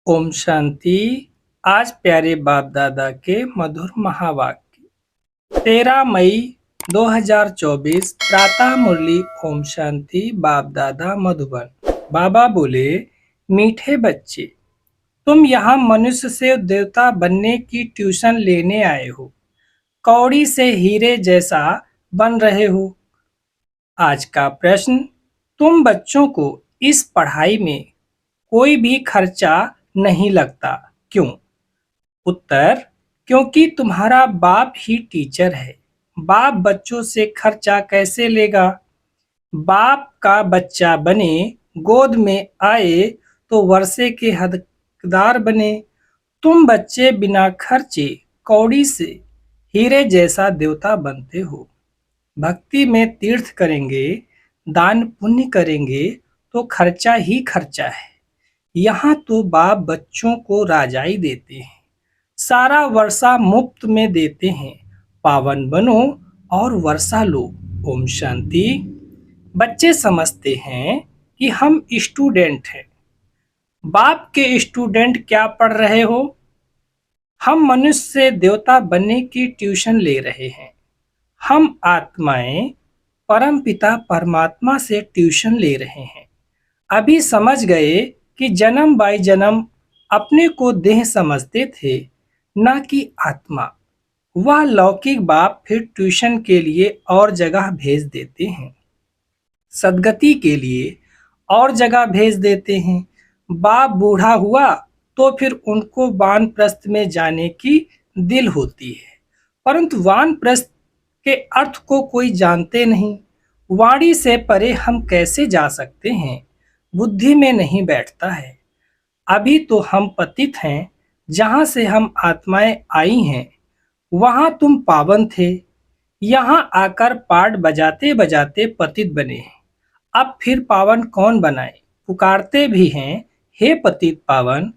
ओम शांति। आज प्यारे बाप दादा के मधुर महावाक्य 13 मई 2024 प्रातः मुरली। ओम शांति। बाप दादा मधुबन। बाबा बोले, मीठे बच्चे, तुम यहाँ मनुष्य से देवता बनने की ट्यूशन लेने आए हो। कौड़ी से हीरे जैसा बन रहे हो। आज का प्रश्न, तुम बच्चों को इस पढ़ाई में कोई भी खर्चा नहीं लगता, क्यों? उत्तर, क्योंकि तुम्हारा बाप ही टीचर है। बाप बच्चों से खर्चा कैसे लेगा? बाप का बच्चा बने, गोद में आए तो वर्षे के हकदार बने। तुम बच्चे बिना खर्चे कौड़ी से हीरे जैसा देवता बनते हो। भक्ति में तीर्थ करेंगे, दान पुण्य करेंगे तो खर्चा ही खर्चा है। यहाँ तो बाप बच्चों को राजाई देते हैं, सारा वर्षा मुफ्त में देते हैं। पावन बनो और वर्षा लो। ओम शांति। बच्चे समझते हैं कि हम स्टूडेंट हैं। बाप के स्टूडेंट क्या पढ़ रहे हो? हम मनुष्य से देवता बनने की ट्यूशन ले रहे हैं। हम आत्माएं परम पिता परमात्मा से ट्यूशन ले रहे हैं। अभी समझ गए कि जन्म बाई जन्म अपने को देह समझते थे, न कि आत्मा। वह लौकिक बाप फिर ट्यूशन के लिए और जगह भेज देते हैं, सदगति के लिए और जगह भेज देते हैं। बाप बूढ़ा हुआ तो फिर उनको वानप्रस्थ में जाने की दिल होती है, परंतु वानप्रस्थ के अर्थ को कोई जानते नहीं। वाणी से परे हम कैसे जा सकते हैं? बुद्धि में नहीं बैठता है। अभी तो हम पतित हैं। जहाँ से हम आत्माएं आई हैं वहाँ तुम पावन थे। यहाँ आकर पाठ बजाते बजाते पतित बने हैं। अब फिर पावन कौन बनाए? पुकारते भी हैं, हे पतित पावन।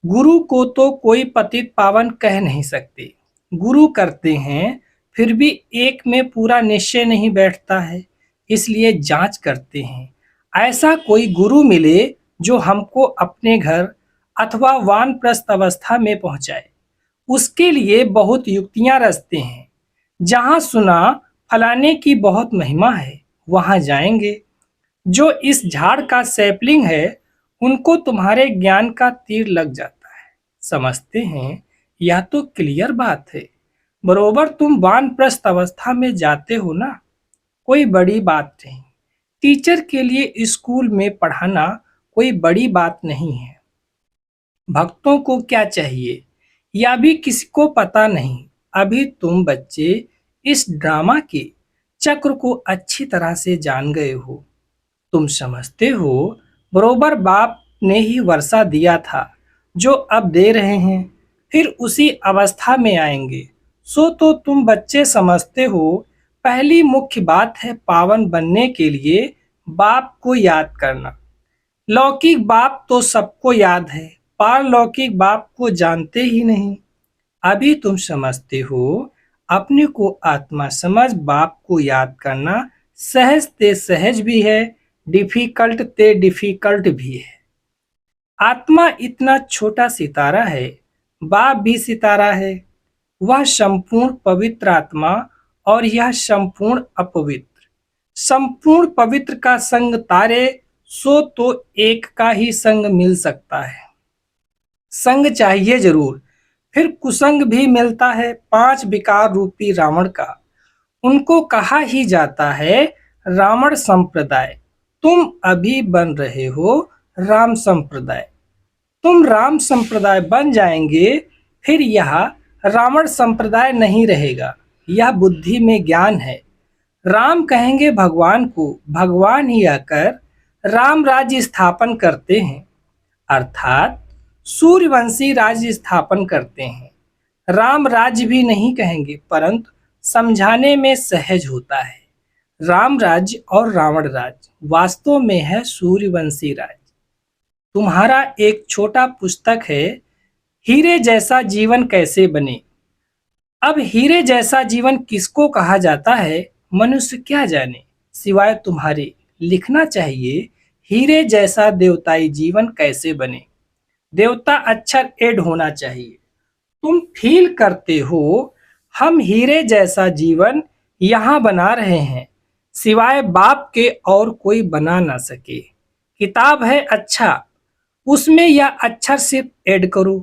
गुरु को तो कोई पतित पावन कह नहीं सकते। गुरु करते हैं, फिर भी एक में पूरा निश्चय नहीं बैठता है, इसलिए जांच करते हैं। ऐसा कोई गुरु मिले जो हमको अपने घर अथवा वानप्रस्थ अवस्था में पहुंचाए। उसके लिए बहुत युक्तियां रचते हैं। जहां सुना फलाने की बहुत महिमा है, वहां जाएंगे। जो इस झाड़ का सैपलिंग है, उनको तुम्हारे ज्ञान का तीर लग जाता है। समझते हैं? यह तो क्लियर बात है। बरोबर तुम वानप्रस्थ अवस्था में जाते हो ना, कोई बड़ी बात नहीं। टीचर के लिए स्कूल में पढ़ाना कोई बड़ी बात नहीं है। भक्तों को क्या चाहिए या भी किसी को पता नहीं। अभी तुम बच्चे इस ड्रामा के चक्र को अच्छी तरह से जान गए हो। तुम समझते हो बरोबर बाप ने ही वर्षा दिया था जो अब दे रहे हैं, फिर उसी अवस्था में आएंगे। सो तो तुम बच्चे समझते हो। पहली मुख्य बात है पावन बनने के लिए बाप को याद करना। लौकिक बाप तो सबको याद है, पारलौकिक बाप को जानते ही नहीं। अभी तुम समझते हो। अपने को आत्मा समझ बाप को याद करना सहज ते सहज भी है, डिफिकल्ट ते डिफिकल्ट भी है। आत्मा इतना छोटा सितारा है, बाप भी सितारा है। वह संपूर्ण पवित्र आत्मा और यह संपूर्ण अपवित्र। संपूर्ण पवित्र का संग तारे, सो तो एक का ही संग मिल सकता है। संग चाहिए जरूर, फिर कुसंग भी मिलता है। 5 विकार रूपी रावण का, उनको कहा ही जाता है रावण संप्रदाय। तुम अभी बन रहे हो राम संप्रदाय। तुम राम संप्रदाय बन जाएंगे, फिर यह रावण संप्रदाय नहीं रहेगा। यह बुद्धि में ज्ञान है। राम कहेंगे भगवान को, भगवान ही आकर राम राज्य स्थापन करते हैं, अर्थात सूर्यवंशी राज्य स्थापन करते हैं। राम राज्य भी नहीं कहेंगे, परंतु समझाने में सहज होता है। राम राज्य और रावण राज्य वास्तव में है सूर्यवंशी राज्य। तुम्हारा एक छोटा पुस्तक है, हीरे जैसा जीवन कैसे बने। अब हीरे जैसा जीवन किसको कहा जाता है, मनुष्य क्या जाने, सिवाय तुम्हारे। लिखना चाहिए हीरे जैसा देवताई जीवन कैसे बने। देवता अक्षर ऐड होना चाहिए। तुम फील करते हो हम हीरे जैसा जीवन यहाँ बना रहे हैं, सिवाय बाप के और कोई बना ना सके। किताब है अच्छा, उसमें यह अक्षर सिर्फ ऐड करो।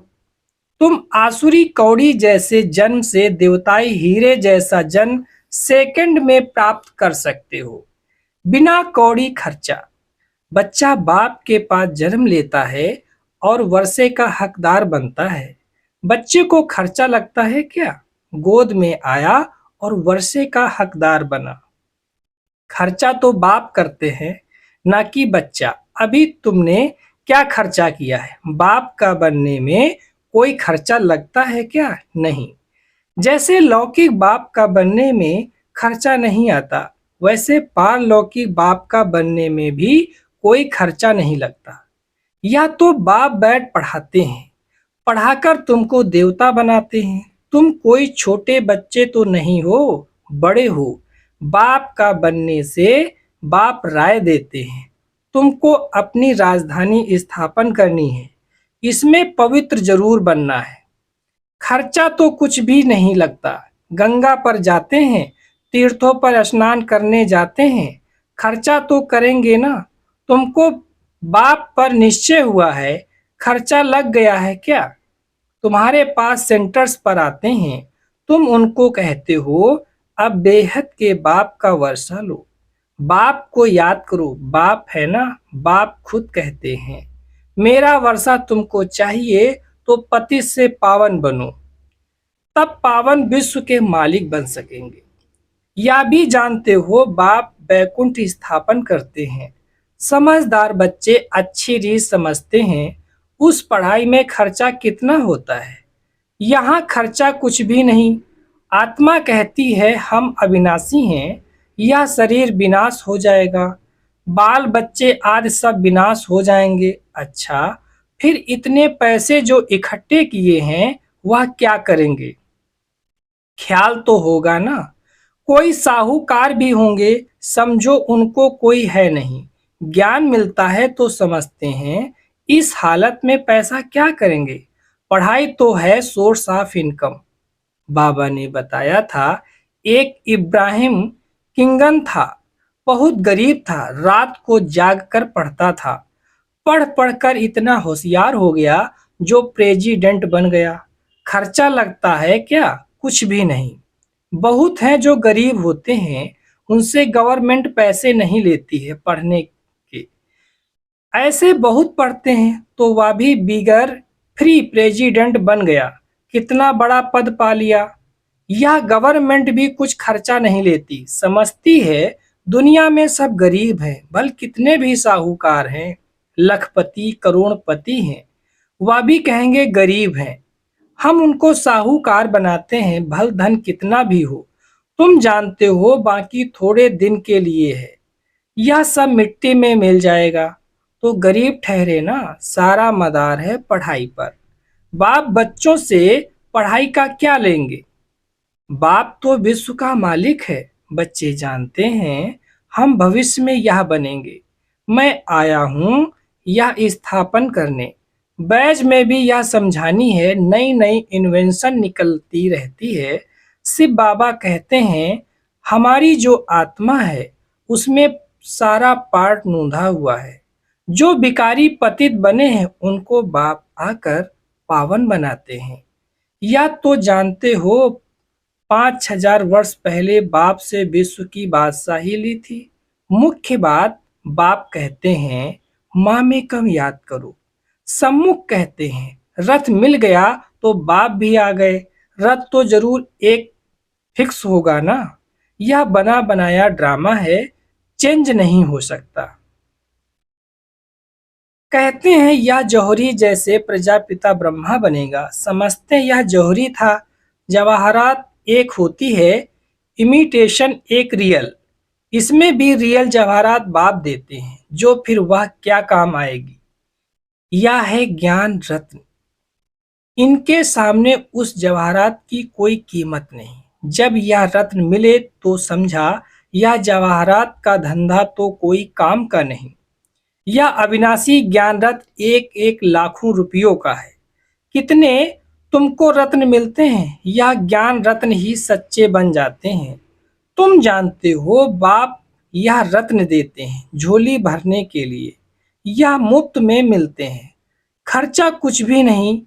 तुम आसुरी कौड़ी जैसे जन्म से देवताई हीरे जैसा जन्म सेकंड में प्राप्त कर सकते हो, बिना कौड़ी खर्चा। बच्चा बाप के पास जन्म लेता है और वर्षे का हकदार बनता है। बच्चे को खर्चा लगता है क्या? गोद में आया और वर्षे का हकदार बना। खर्चा तो बाप करते हैं, ना कि बच्चा। अभी तुमने क्या खर्चा किया है? बाप का बनने में कोई खर्चा लगता है क्या? नहीं। जैसे लौकिक बाप का बनने में खर्चा नहीं आता, वैसे पारलौकिक बाप का बनने में भी कोई खर्चा नहीं लगता। या तो बाप बैठ पढ़ाते हैं, पढ़ाकर तुमको देवता बनाते हैं। तुम कोई छोटे बच्चे तो नहीं हो, बड़े हो। बाप का बनने से बाप राय देते हैं, तुमको अपनी राजधानी स्थापन करनी है, इसमें पवित्र जरूर बनना है। खर्चा तो कुछ भी नहीं लगता। गंगा पर जाते हैं, तीर्थों पर स्नान करने जाते हैं, खर्चा तो करेंगे ना। तुमको बाप पर निश्चय हुआ है, खर्चा लग गया है क्या? तुम्हारे पास सेंटर्स पर आते हैं, तुम उनको कहते हो अब बेहद के बाप का वर्षा लो। बाप को याद करो, बाप है ना। बाप खुद कहते हैं मेरा वर्षा तुमको चाहिए तो पति से पावन बनो, तब पावन विश्व के मालिक बन सकेंगे। या भी जानते हो बाप बैकुंठ स्थापन करते हैं। समझदार बच्चे अच्छी रीत समझते हैं उस पढ़ाई में खर्चा कितना होता है। यहाँ खर्चा कुछ भी नहीं। आत्मा कहती है हम अविनाशी हैं, यह शरीर विनाश हो जाएगा, बाल बच्चे आदि सब विनाश हो जाएंगे। अच्छा, फिर इतने पैसे जो इकट्ठे किए हैं वह क्या करेंगे? ख्याल तो होगा ना। कोई साहूकार भी होंगे, समझो उनको कोई है नहीं। ज्ञान मिलता है तो समझते हैं इस हालत में पैसा क्या करेंगे। पढ़ाई तो है सोर्स ऑफ इनकम। बाबा ने बताया था एक इब्राहिम किंगन था, बहुत गरीब था, रात को जाग कर पढ़ता था। पढ़ पढ़कर इतना होशियार हो गया जो प्रेसिडेंट बन गया। खर्चा लगता है क्या? कुछ भी नहीं। बहुत हैं जो गरीब होते हैं, उनसे गवर्नमेंट पैसे नहीं लेती है पढ़ने के। ऐसे बहुत पढ़ते हैं तो वह भी बिगर फ्री प्रेसिडेंट बन गया, कितना बड़ा पद पा लिया। यह गवर्नमेंट भी कुछ खर्चा नहीं लेती, समझती है दुनिया में सब गरीब हैं, भल कितने भी साहूकार हैं, लखपति करोड़पति हैं, वह भी कहेंगे गरीब हैं। हम उनको साहूकार बनाते हैं, भल धन कितना भी हो। तुम जानते हो बाकी थोड़े दिन के लिए है, यह सब मिट्टी में मिल जाएगा। तो गरीब ठहरे ना, सारा मदार है पढ़ाई पर। बाप बच्चों से पढ़ाई का क्या लेंगे? बाप तो विश्व का मालिक है। बच्चे जानते हैं हम भविष्य में यह बनेंगे। मैं आया हूँ यह स्थापन करने। बैच में भी यह समझानी है, नई नई इन्वेंशन निकलती रहती है। शिव बाबा कहते हैं हमारी जो आत्मा है उसमें सारा पार्ट नूंधा हुआ है। जो भिखारी पतित बने हैं उनको बाप आकर पावन बनाते हैं। या तो जानते हो 5,000 वर्ष पहले बाप से विश्व की बादशाही ली थी। मुख्य बात बाप कहते हैं माँ में कम याद करो। सम्मुख कहते हैं रथ मिल गया तो बाप भी आ गए। रथ तो जरूर एक फिक्स होगा ना। यह बना बनाया ड्रामा है, चेंज नहीं हो सकता। कहते हैं यह जौहरी जैसे प्रजापिता ब्रह्मा बनेगा, समझते यह जौहरी था। जवाहरात एक होती है, इमिटेशन एक रियल। इसमें भी रियल जवाहरात बाप देते हैं, जो फिर वह क्या काम आएगी। यह है ज्ञान रत्न, इनके सामने उस जवाहरात की कोई कीमत नहीं। जब यह रत्न मिले तो समझा यह जवाहरात का धंधा तो कोई काम का नहीं। यह अविनाशी ज्ञान रत्न एक एक लाखों रुपयों का है। कितने तुमको रत्न मिलते हैं, यह ज्ञान रत्न ही सच्चे बन जाते हैं। तुम जानते हो बाप यह रत्न देते हैं झोली भरने के लिए, यह मुफ्त में मिलते हैं, खर्चा कुछ भी नहीं।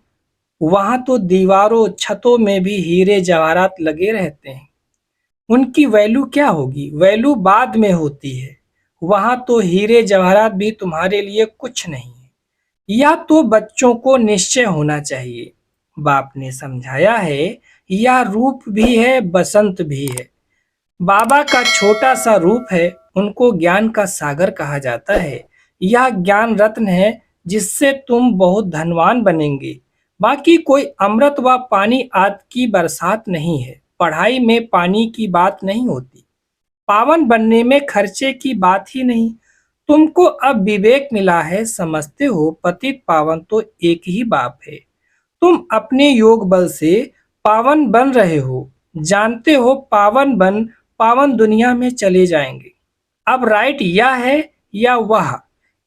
वहां तो दीवारों छतों में भी हीरे जवाहरात लगे रहते हैं, उनकी वैल्यू क्या होगी, वैल्यू बाद में होती है। वहां तो हीरे जवाहरात भी तुम्हारे लिए कुछ नहीं है। यह तो बच्चों को निश्चय होना चाहिए। बाप ने समझाया है, यह रूप भी है बसंत भी है। बाबा का छोटा सा रूप है, उनको ज्ञान का सागर कहा जाता है। यह ज्ञान रत्न है जिससे तुम बहुत धनवान बनेंगे। बाकी कोई अमृत व पानी आदि की बरसात नहीं है। पढ़ाई में पानी की बात नहीं होती, पावन बनने में खर्चे की बात ही नहीं। तुमको अब विवेक मिला है, समझते हो पतित पावन तो एक ही बाप है। तुम अपने योग बल से पावन बन रहे हो, जानते हो पावन बन पावन दुनिया में चले जाएंगे। अब राइट यह है या वह,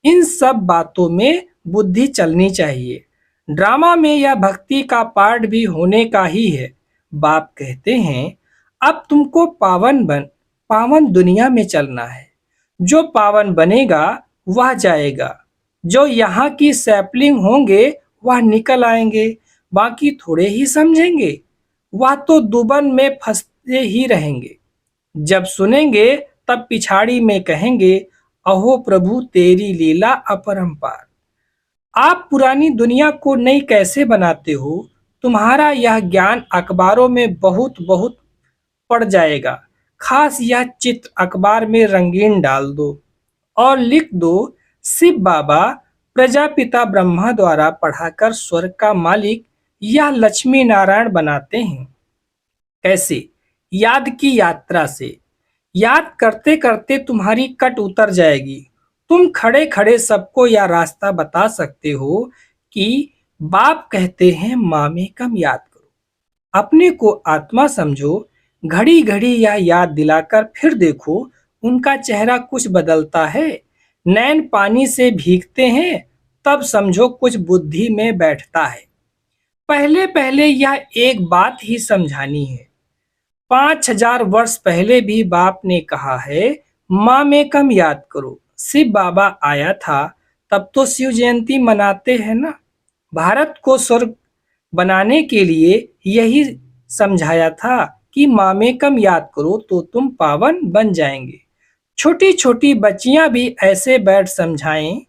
इन सब बातों में बुद्धि चलनी चाहिए। ड्रामा में यह भक्ति का पार्ट भी होने का ही है। बाप कहते हैं अब तुमको पावन बन पावन दुनिया में चलना है। जो पावन बनेगा वह जाएगा, जो यहाँ की सैपलिंग होंगे वह निकल आएंगे, बाकी थोड़े ही समझेंगे। वह तो दुबन में फंसते ही रहेंगे। जब सुनेंगे तब पिछाड़ी में कहेंगे, अहो प्रभु तेरी लीला अपरंपार। आप पुरानी दुनिया को नई कैसे बनाते हो? तुम्हारा यह ज्ञान अखबारों में बहुत बहुत पड़ जाएगा। खास यह चित्र अखबार में रंगीन डाल दो और लिख दो, शिव बाबा प्रजापिता ब्रह्मा द्वारा पढ़ाकर स्वर्ग का मालिक यह लक्ष्मी नारायण बनाते हैं। कैसे? याद की यात्रा से। याद करते करते तुम्हारी कट उतर जाएगी। तुम खड़े खड़े सबको यह रास्ता बता सकते हो कि बाप कहते हैं माँ में कम याद करो, अपने को आत्मा समझो। घड़ी घड़ी यह याद दिलाकर फिर देखो, उनका चेहरा कुछ बदलता है, नैन पानी से भीगते हैं, तब समझो कुछ बुद्धि में बैठता है। पहले पहले यह एक बात ही समझानी है। 5000 वर्ष पहले भी बाप ने कहा है माँ में कम याद करो। शिव बाबा आया था तब तो शिव जयंती मनाते हैं ना। भारत को स्वर्ग बनाने के लिए यही समझाया था कि माँ में कम याद करो तो तुम पावन बन जाएंगे। छोटी छोटी बच्चियां भी ऐसे बैठ समझाएं।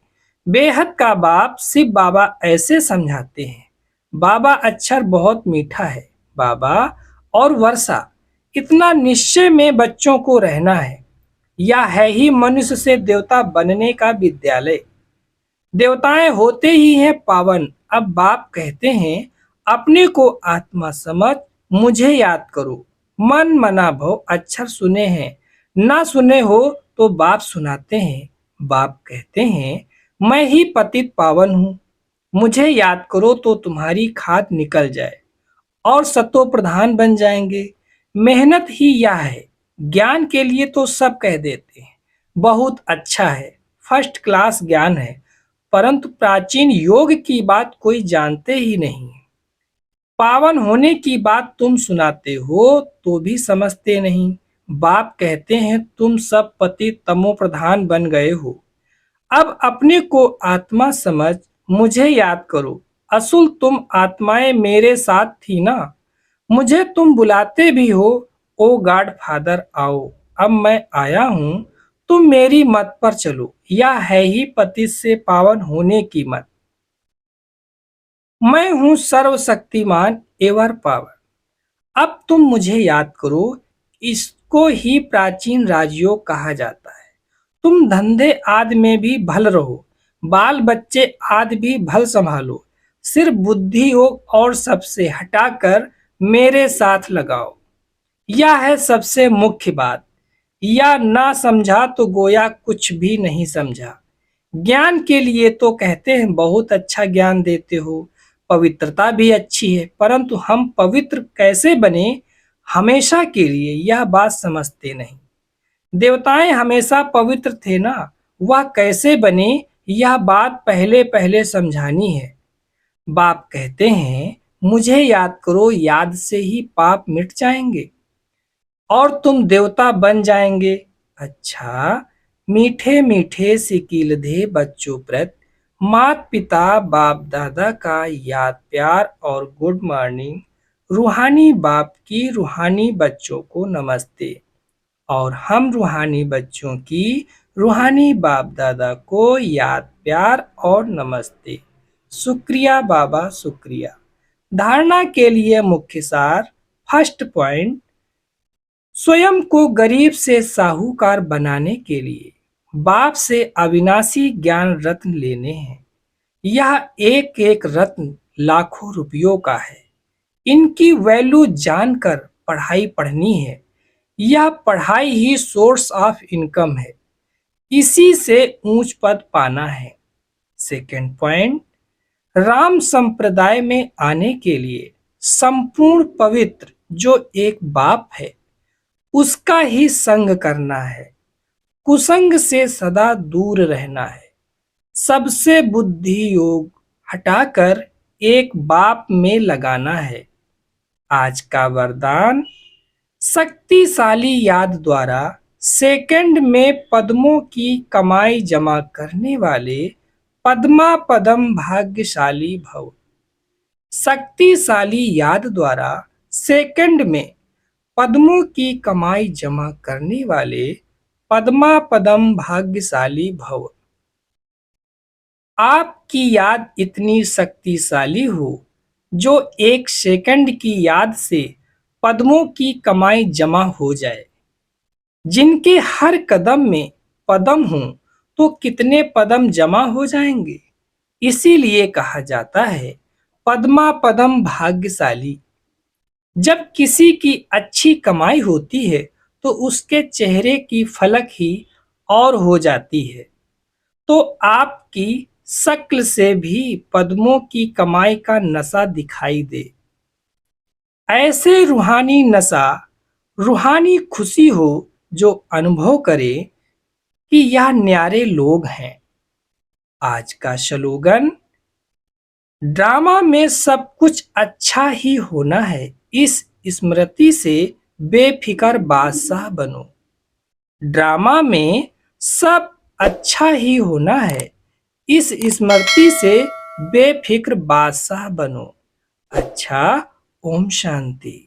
बेहद का बाप शिव बाबा ऐसे समझाते हैं। बाबा अक्षर बहुत मीठा है बाबा, और वर्षा इतना निश्चय में बच्चों को रहना है। यह है ही मनुष्य से देवता बनने का विद्यालय। देवताएं होते ही हैं पावन। अब बाप कहते हैं अपने को आत्मा समझ मुझे याद करो। मन मना भव अक्षर सुने हैं, ना सुने हो तो बाप सुनाते हैं। बाप कहते हैं मैं ही पतित पावन हूँ, मुझे याद करो तो तुम्हारी खाद निकल जाए और सतो प्रधान बन जाएंगे। मेहनत ही यह है। ज्ञान के लिए तो सब कह देते हैं बहुत अच्छा है, फर्स्ट क्लास ज्ञान है, परंतु प्राचीन योग की बात कोई जानते ही नहीं। पावन होने की बात तुम सुनाते हो तो भी समझते नहीं। बाप कहते हैं तुम सब पति तमो प्रधान बन गए हो। अब अपने को आत्मा समझ मुझे याद करो। असुल तुम आत्माएं मेरे साथ थी ना, मुझे तुम बुलाते भी हो, ओ गॉड फादर आओ। अब मैं आया हूँ, तुम मेरी मत पर चलो। यह है ही पति से पावन होने की मत। मैं हूँ सर्वशक्तिमान एवर पावर। अब तुम मुझे याद करो, इसको ही प्राचीन राजयोग कहा जाता है। तुम धंधे आदि में भी भल रहो, बाल बच्चे आदि भी भल संभालो, सिर्फ बुद्धि योग और सबसे हटाकर मेरे साथ लगाओ। यह है सबसे मुख्य बात। या ना समझा तो गोया कुछ भी नहीं समझा। ज्ञान के लिए तो कहते हैं बहुत अच्छा ज्ञान देते हो, पवित्रता भी अच्छी है, परंतु हम पवित्र कैसे बने हमेशा के लिए, यह बात समझते नहीं। देवताएं हमेशा पवित्र थे ना, वह कैसे बने यह बात पहले पहले समझानी है। बाप कहते हैं, मुझे याद करो, याद से ही पाप मिट जाएंगे और तुम देवता बन जाएंगे। अच्छा, मीठे मीठे सिकीलधे बच्चों प्रति मात पिता बाप दादा का याद प्यार और गुड मॉर्निंग। रूहानी बाप की रूहानी बच्चों को नमस्ते और हम रूहानी बच्चों की रूहानी बाप दादा को याद प्यार और नमस्ते। शुक्रिया बाबा, शुक्रिया। धारणा के लिए मुख्य सार। फर्स्ट पॉइंट, स्वयं को गरीब से साहूकार बनाने के लिए बाप से अविनाशी ज्ञान रत्न लेने हैं। यह एक एक रत्न लाखों रुपयों का है। इनकी वैल्यू जानकर पढ़ाई पढ़नी है। यह पढ़ाई ही सोर्स ऑफ इनकम है। इसी से ऊंच पद पाना है। सेकंड पॉइंट, राम संप्रदाय में आने के लिए संपूर्ण पवित्र जो एक बाप है उसका ही संग करना है। कुसंग से सदा दूर रहना है। सबसे बुद्धि योग हटाकर एक बाप में लगाना है। आज का वरदान, शक्तिशाली याद द्वारा सेकंड में पद्मों की कमाई जमा करने वाले पद्मा पदम भाग्यशाली भव। शक्तिशाली याद द्वारा सेकंड में पद्मों की कमाई जमा करने वाले पद्मा पदम भाग्यशाली भव। आपकी याद इतनी शक्तिशाली हो जो एक सेकंड की याद से पद्मों की कमाई जमा हो जाए। जिनके हर कदम में पदम हो तो कितने पदम जमा हो जाएंगे। इसीलिए कहा जाता है पद्मा पदम भाग्यशाली। जब किसी की अच्छी कमाई होती है तो उसके चेहरे की फलक ही और हो जाती है। तो आपकी शक्ल से भी पद्मों की कमाई का नशा दिखाई दे। ऐसे रूहानी नशा, रूहानी खुशी हो जो अनुभव करे कि यह न्यारे लोग हैं। आज का स्लोगन, ड्रामा में सब कुछ अच्छा ही होना है। इस स्मृति से बेफिक्र बादशाह बनो। ड्रामा में सब अच्छा ही होना है। इस स्मृति से बेफिक्र बादशाह बनो। अच्छा, ओम शांति।